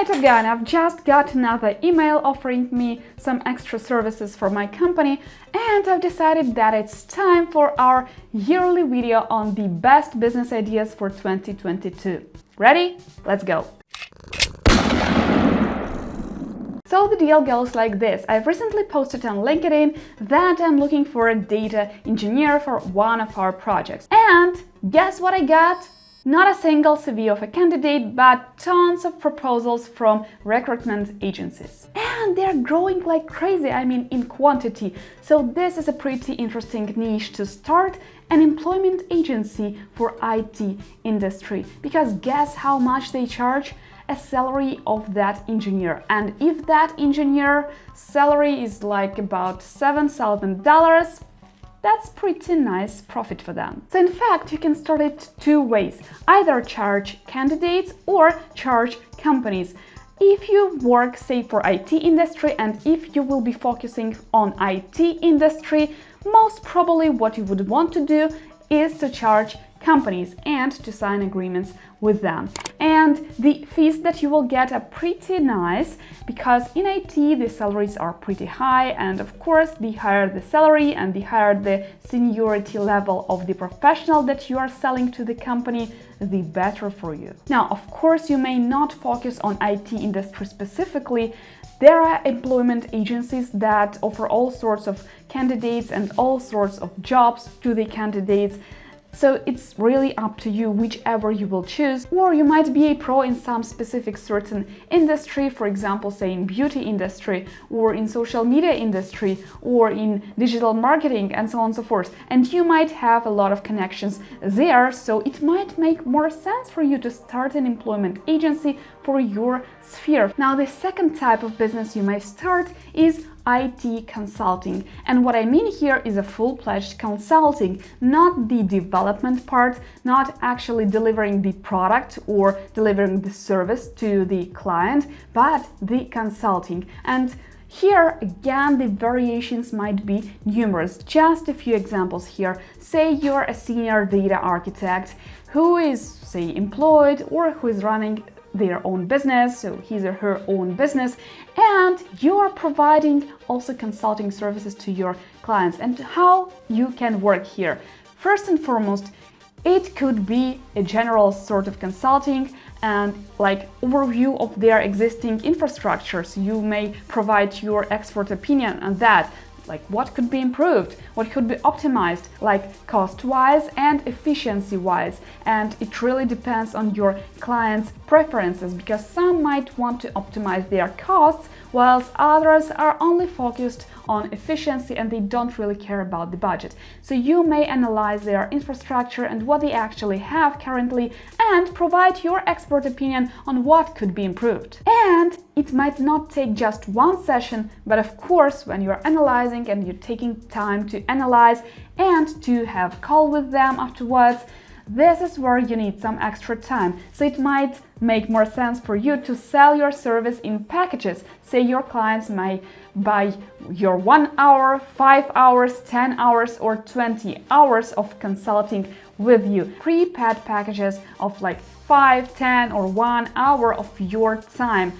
Alright again, I've just got another email offering me some extra services for my company, and I've decided that it's time for our yearly video on the best business ideas for 2022. Ready? Let's go! So the deal goes like this. I've recently posted on LinkedIn that I'm looking for a data engineer for one of our projects. And guess what I got? Not a single CV of a candidate, but tons of proposals from recruitment agencies. And they're growing like crazy, I mean in quantity. So this is a pretty interesting niche to start an employment agency for IT industry. Because guess how much they charge? A salary of that engineer. And if that engineer salary is like about $7,000, that's pretty nice profit for them. So in fact, you can start it two ways. Either charge candidates or charge companies. If you work, say, for IT industry, and if you will be focusing on IT industry, most probably what you would want to do is to charge companies and to sign agreements with them. And the fees that you will get are pretty nice because in IT the salaries are pretty high, and of course the higher the salary and the higher the seniority level of the professional that you are selling to the company, the better for you. Now, of course, you may not focus on IT industry specifically. There are employment agencies that offer all sorts of candidates and all sorts of jobs to the candidates. So it's really up to you, whichever you will choose. Or you might be a pro in some specific certain industry, for example, say in beauty industry or in social media industry or in digital marketing and so on and so forth. And you might have a lot of connections there, so it might make more sense for you to start an employment agency for your sphere. Now, the second type of business you might start is IT consulting. And what I mean here is a full-fledged consulting, not the development part, not actually delivering the product or delivering the service to the client, but the consulting. And here again, the variations might be numerous. Just a few examples here. Say you're a senior data architect who is, say, employed or who is running their own business, so his or her own business, and you are providing also consulting services to your clients. And how you can work here? First and foremost, it could be a general sort of consulting and like overview of their existing infrastructures. You may provide your expert opinion on that. Like what could be improved, what could be optimized, like cost-wise and efficiency-wise. And it really depends on your client's preferences, because some might want to optimize their costs, whilst others are only focused on efficiency and they don't really care about the budget. So you may analyze their infrastructure and what they actually have currently and provide your expert opinion on what could be improved. And it might not take just one session, but of course, when you're analyzing and you're taking time to analyze and to have a call with them afterwards, this is where you need some extra time. So it might make more sense for you to sell your service in packages. Say your clients may buy your 1 hour, 5 hours, 10 hours, or 20 hours of consulting with you. Prepaid packages of like 5, 10, or 1 hour of your time.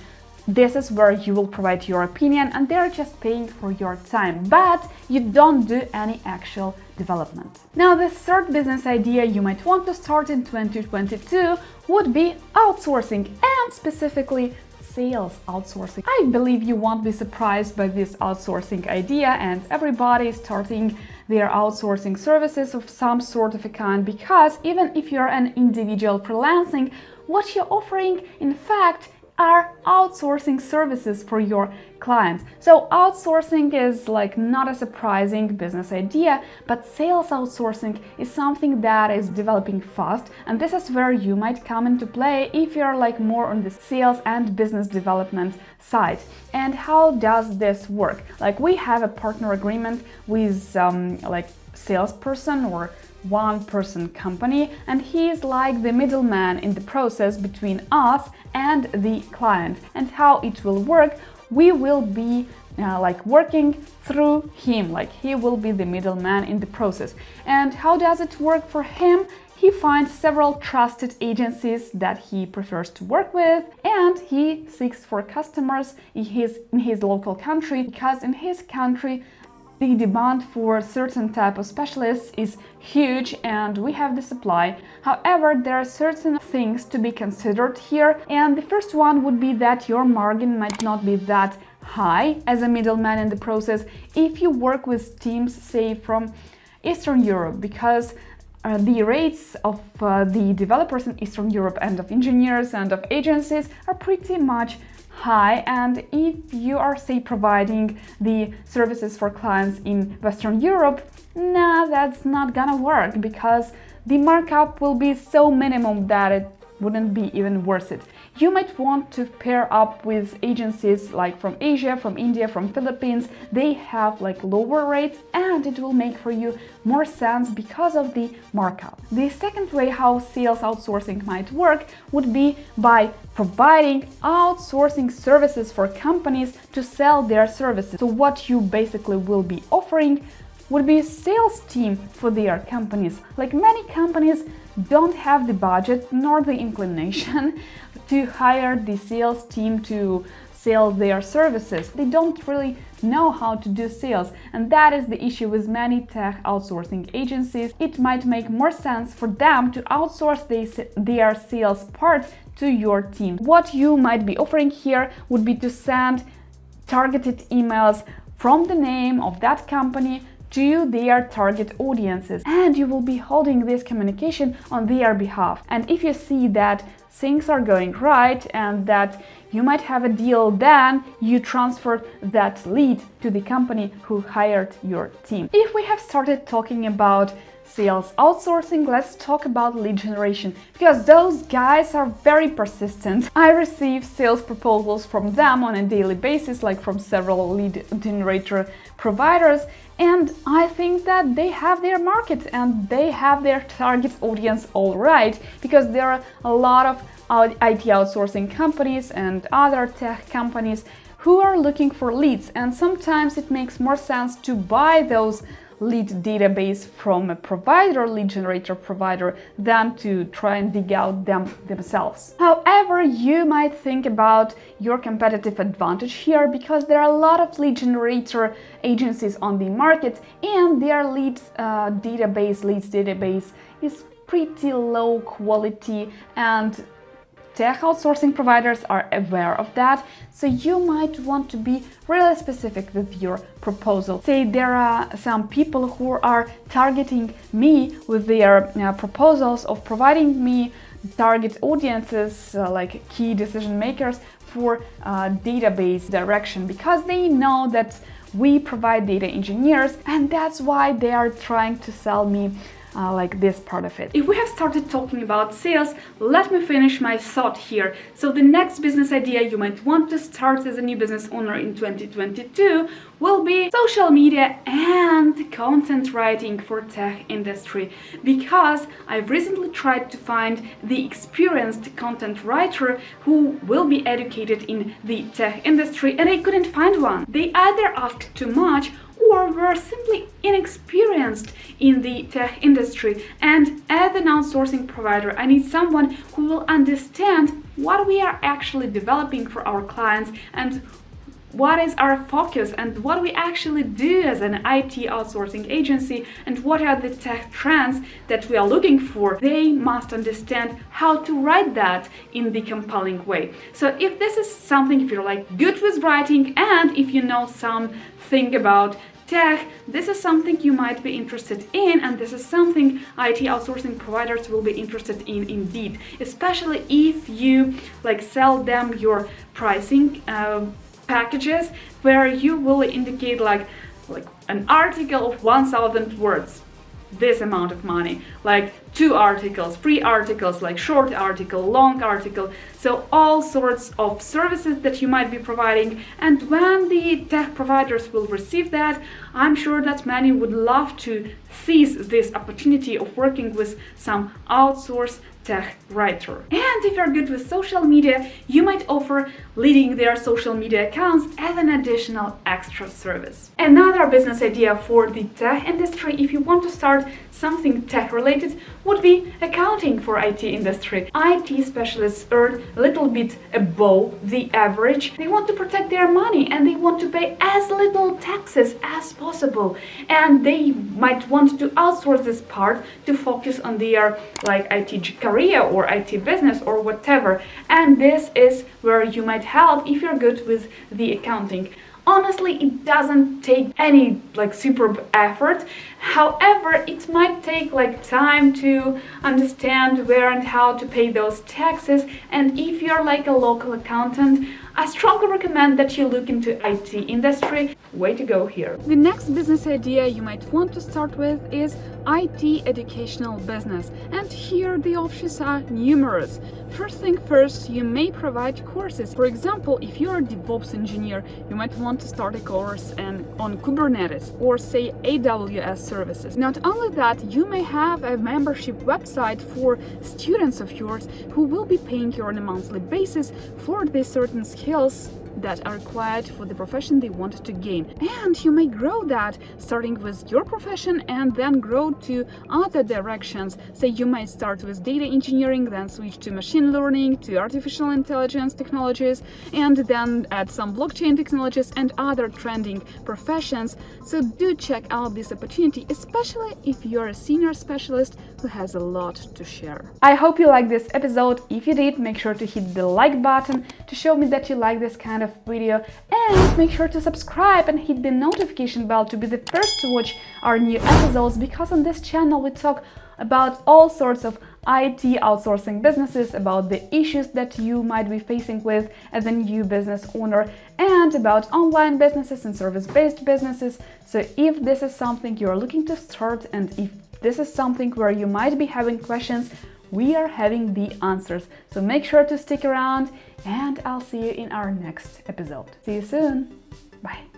This is where you will provide your opinion and they're just paying for your time, but you don't do any actual development. Now, the third business idea you might want to start in 2022 would be outsourcing, and specifically sales outsourcing. I believe you won't be surprised by this outsourcing idea, and everybody is starting their outsourcing services of some sort of a kind, because even if you're an individual freelancing, what you're offering in fact are outsourcing services for your clients. So outsourcing is like not a surprising business idea, but sales outsourcing is something that is developing fast, and this is where you might come into play if you're like more on the sales and business development side. And how does this work? Like, we have a partner agreement with like salesperson or one-person company, and he is like the middleman in the process between us and the client. And how it will work, we will be like working through him, like he will be the middleman in the process. And how does it work for him? He finds several trusted agencies that he prefers to work with, and he seeks for customers in his local country, because in his country the demand for certain type of specialists is huge and we have the supply. However, there are certain things to be considered here, and the first one would be that your margin might not be that high as a middleman in the process if you work with teams, say, from Eastern Europe, because the rates of the developers in Eastern Europe and of engineers and of agencies are pretty much high, and if you are, say, providing the services for clients in Western Europe, that's not gonna work, because the markup will be so minimum that it wouldn't be even worth it. You might want to pair up with agencies like from Asia, from India, from Philippines. They have like lower rates, and it will make for you more sense because of the markup. The second way how sales outsourcing might work would be by providing outsourcing services for companies to sell their services. So what you basically will be offering would be a sales team for their companies. Like, many companies don't have the budget nor the inclination to hire the sales team to sell their services. They don't really know how to do sales, and that is the issue with many tech outsourcing agencies. It might make more sense for them to outsource their sales part to your team. What you might be offering here would be to send targeted emails from the name of that company to their target audiences, and you will be holding this communication on their behalf. And if you see that things are going right and that you might have a deal, then you transfer that lead to the company who hired your team. If we have started talking about sales outsourcing, let's talk about lead generation, because those guys are very persistent. I receive sales proposals from them on a daily basis, like from several lead generator providers, and I think that they have their market and they have their target audience all right, because there are a lot of IT outsourcing companies and other tech companies who are looking for leads, and sometimes it makes more sense to buy those lead database from a provider, lead generator provider, than to try and dig out them themselves. However, you might think about your competitive advantage here, because there are a lot of lead generator agencies on the market, and their leads database is pretty low quality, and tech outsourcing providers are aware of that, so you might want to be really specific with your proposal. Say there are some people who are targeting me with their proposals of providing me target audiences, like key decision makers for database direction, because they know that we provide data engineers, and that's why they are trying to sell me like this part of it. If we have started talking about sales, let me finish my thought here. So the next business idea you might want to start as a new business owner in 2022 will be social media and content writing for tech industry, because I've recently tried to find the experienced content writer who will be educated in the tech industry, and I couldn't find one. They either asked too much or were simply inexperienced in the tech industry. And as an outsourcing provider, I need someone who will understand what we are actually developing for our clients, and what is our focus, and what we actually do as an IT outsourcing agency, and what are the tech trends that we are looking for. They must understand how to write that in the compelling way. So if this is something, if you're like good with writing, and if you know something about tech, this is something you might be interested in, and this is something IT outsourcing providers will be interested in indeed, especially if you like sell them your pricing packages, where you will indicate like an article of 1,000 words, this amount of money, like 2 articles, 3 articles, like short article, long article, so all sorts of services that you might be providing. And when the tech providers will receive that, I'm sure that many would love to seize this opportunity of working with some outsourced tech writer. And if you're good with social media, you might offer leading their social media accounts as an additional extra service. Another business idea for the tech industry, if you want to start something tech related, would be accounting for IT industry. IT specialists earn a little bit above the average. They want to protect their money and they want to pay as little taxes as possible. And they might want to outsource this part to focus on their IT career or IT business or whatever. And this is where you might help if you're good with the accounting. Honestly, it doesn't take any superb effort. However, it might take time to understand where and how to pay those taxes. And if you're a local accountant, I strongly recommend that you look into IT industry. Way to go here. The next business idea you might want to start with is IT educational business. And here the options are numerous. First thing first, you may provide courses. For example, if you're a DevOps engineer, you might want to start a course on Kubernetes or say AWS services. Not only that, you may have a membership website for students of yours who will be paying you on a monthly basis for these certain skills that are required for the profession they want to gain. And you may grow that starting with your profession and then grow to other directions. Say you might start with data engineering, then switch to machine learning, to artificial intelligence technologies, and then add some blockchain technologies and other trending professions. So do check out this opportunity, especially if you're a senior specialist who has a lot to share. I hope you liked this episode. If you did, make sure to hit the like button to show me that you like this kind of video, and make sure to subscribe and hit the notification bell to be the first to watch our new episodes, because on this channel we talk about all sorts of IT outsourcing businesses, about the issues that you might be facing with as a new business owner, and about online businesses and service-based businesses. So if this is something you're looking to start, and if this is something where you might be having questions, we are having the answers. So make sure to stick around, and I'll see you in our next episode. See you soon. Bye.